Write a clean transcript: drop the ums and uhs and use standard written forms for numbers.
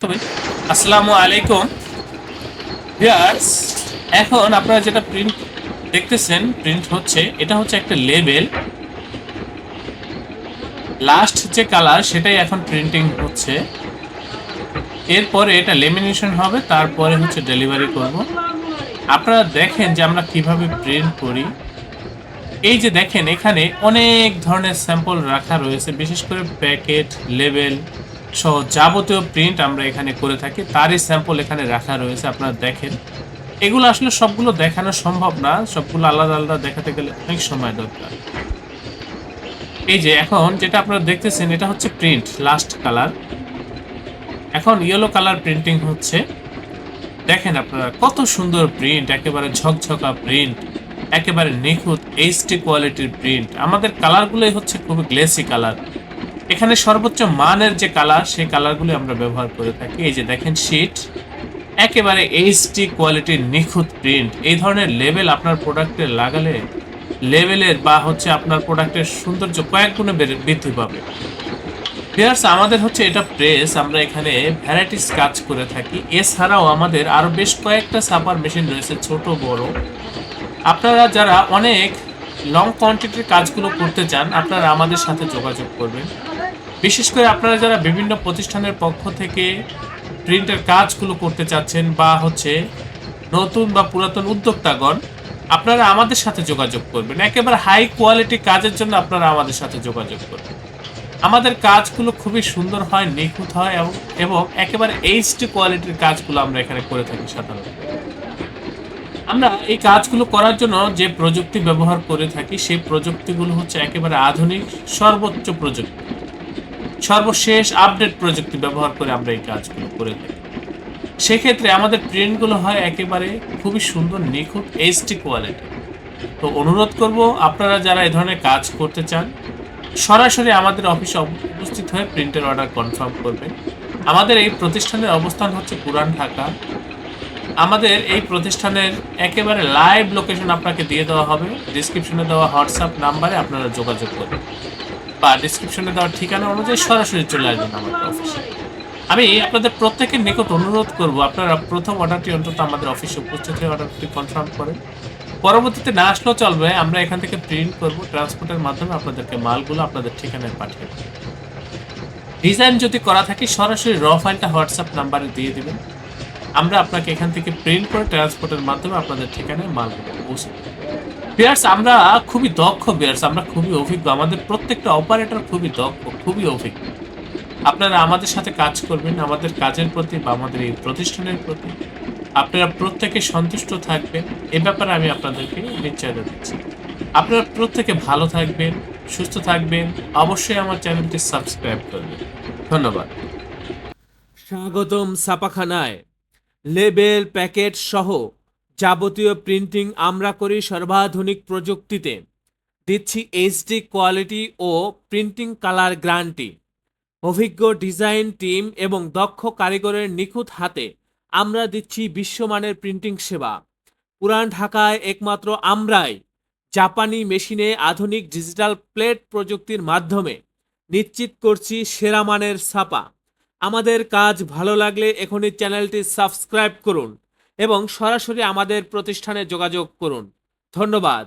তবে আসসালামু আলাইকুম ভিউয়ার্স। এখন আপনারা যেটা প্রিন্ট দেখতেছেন, প্রিন্ট হচ্ছে, এটা হচ্ছে একটা লেবেল। লাস্ট যে কালার সেটাই এখন প্রিন্টিং হচ্ছে। এরপরে এটা লেমিনেশন হবে, তারপরে হচ্ছে ডেলিভারি করব। আপনারা দেখেন যে আমরা কিভাবে প্রিন্ট করি। এই যে দেখেন, এখানে অনেক ধরনের স্যাম্পল রাখা রয়েছে, বিশেষ করে প্যাকেট, লেবেল সহ যাবতীয় প্রিন্ট আমরা এখানে করে থাকি, তারই স্যাম্পল এখানে রাখা রয়েছে। আপনারা দেখেন, এগুলো আসলে সবগুলো দেখানো সম্ভব না, সবগুলো আলাদা আলাদা দেখাতে গেলে অনেক সময় দরকার। এই যে এখন যেটা আপনারা দেখতেছেন, এটা হচ্ছে প্রিন্ট লাস্ট কালার। এখন ইয়েলো কালার প্রিন্টিং হচ্ছে। দেখেন আপনারা কত সুন্দর প্রিন্ট, একেবারে ঝকঝকা প্রিন্ট, একেবারে নিখুঁত এইচডি কোয়ালিটির প্রিন্ট। আমাদের কালারগুলোই হচ্ছে খুবই গ্লেসি কালার। এখানে সর্বোচ্চ মানের যে কালার, সেই কালারগুলো আমরা ব্যবহার করে থাকি। এই যে দেখেন শীট, একেবারে এইচডি কোয়ালিটির নিখুঁত প্রিন্ট। এই ধরনের লেবেল আপনার প্রোডাক্টে লাগালে লেবেলের বা হচ্ছে আপনার প্রোডাক্টের সৌন্দর্য কয়েক গুণে বৃদ্ধি পাবে। ভিউয়ার্স, আমাদের হচ্ছে এটা প্রেস, আমরা এখানে ভ্যারাইটিস কাজ করে থাকি। এছাড়াও আমাদের আরো বেশ কয়েকটা ছাপার মেশিন রয়েছে, ছোট বড়। আপনারা যারা অনেক লং কোয়ান্টিটির কাজগুলো করতে চান, আপনারা আমাদের সাথে যোগাযোগ করবেন। বিশেষ করে আপনারা যারা বিভিন্ন প্রতিষ্ঠানের পক্ষ থেকে প্রিন্টের কাজগুলো করতে চাচ্ছেন, বা হচ্ছে নতুন বা পুরাতন উদ্যোক্তাগণ, আপনারা আমাদের সাথে যোগাযোগ করবেন। একেবারে হাই কোয়ালিটি কাজের জন্য আপনারা আমাদের সাথে যোগাযোগ করবেন। আমাদের কাজগুলো খুবই সুন্দর হয়, নিখুঁত হয়, এবং একেবারে এইচডি কোয়ালিটির কাজগুলো আমরা এখানে করে থাকি সাধারণত। আমরা এই কাজগুলো করার জন্য যে প্রযুক্তি ব্যবহার করে থাকি, সেই প্রযুক্তিগুলো হচ্ছে একেবারে আধুনিক, সর্বোচ্চ প্রযুক্তি, সর্বশেষ আপডেট প্রযুক্তি ব্যবহার করে আমরা এই কাজগুলো করে থাকি। সেক্ষেত্রে আমাদের প্রিন্টগুলো হয় একেবারে খুবই সুন্দর, নিখুঁত, এইচডি কোয়ালিটি। তো অনুরোধ করব, আপনারা যারা এই ধরনের কাজ করতে চান, সরাসরি আমাদের অফিসে উপস্থিত হয়ে প্রিন্টের অর্ডার কনফার্ম করবেন। আমাদের এই প্রতিষ্ঠানের অবস্থান হচ্ছে পুরান ঢাকা। আমাদের এই প্রতিষ্ঠানের একেবারে লাইভ লোকেশন আপনাকে দিয়ে দেওয়া হবে। ডিসক্রিপশনে দেওয়া হোয়াটসঅ্যাপ নাম্বারে আপনারা যোগাযোগ করবেন, বা ডিসক্রিপশনে দেওয়া ঠিকানা অনুযায়ী সরাসরি চলে আসবেন আমাদের অফিসে। আমি আপনাদের প্রত্যেকের নিকট অনুরোধ করব, আপনারা প্রথম অর্ডারটি অন্তত আমাদের অফিসে উপস্থিত হয়ে অর্ডারটি কনফার্ম করেন। পরবর্তীতে না আসলেও চলবে, আমরা এখান থেকে প্রিন্ট করব, ট্রান্সপোর্টের মাধ্যমে আপনাদেরকে মালগুলো আপনাদের ঠিকানায় পাঠিয়ে দেব। ডিজাইন যদি করা থাকে, সরাসরি র ফাইলটা হোয়াটসঅ্যাপ নাম্বারে দিয়ে দিবেন। আমরা আপনাকে এখান থেকে প্রিন্ট করে ট্রান্সপোর্টের মাধ্যমে আপনাদের ঠিকানায় মালগুলো পৌঁছে দেব। বিয়ার্স, আমরা খুবই দক্ষ বিয়ার্স, আমরা খুবই অভিজ্ঞ, আমাদের প্রত্যেকটা অপারেটর খুবই দক্ষ, খুবই অভিজ্ঞ। আপনারা আমাদের সাথে কাজ করবেন, আমাদের কাজের প্রতি বা আমাদের এই প্রতিষ্ঠানের প্রতি আপনারা প্রত্যেকে সন্তুষ্ট থাকবেন, এ ব্যাপারে আমি আপনাদেরকে নিশ্চয়তা দিচ্ছি। আপনারা প্রত্যেকে ভালো থাকবেন, সুস্থ থাকবেন। অবশ্যই আমার চ্যানেলটি সাবস্ক্রাইব করবেন। ধন্যবাদ। স্বাগতম ছাপাখানায়। লেবেল, প্যাকেট সহ যাবতীয় প্রিন্টিং আমরা করি সর্বাধুনিক প্রযুক্তিতে। দিচ্ছি এইচডি কোয়ালিটি ও প্রিন্টিং কালার গ্যারান্টি। অভিজ্ঞ ডিজাইন টিম এবং দক্ষ কারিগরের নিখুঁত হাতে আমরা দিচ্ছি বিশ্বমানের প্রিন্টিং সেবা। পুরান ঢাকায় একমাত্র আমরাই জাপানি মেশিনে আধুনিক ডিজিটাল প্লেট প্রযুক্তির মাধ্যমে নিশ্চিত করছি সেরা মানের ছাপা। আমাদের কাজ ভালো লাগলে এখনই চ্যানেলটি সাবস্ক্রাইব করুন এবং সরাসরি আমাদের প্রতিষ্ঠানে যোগাযোগ করুন। ধন্যবাদ।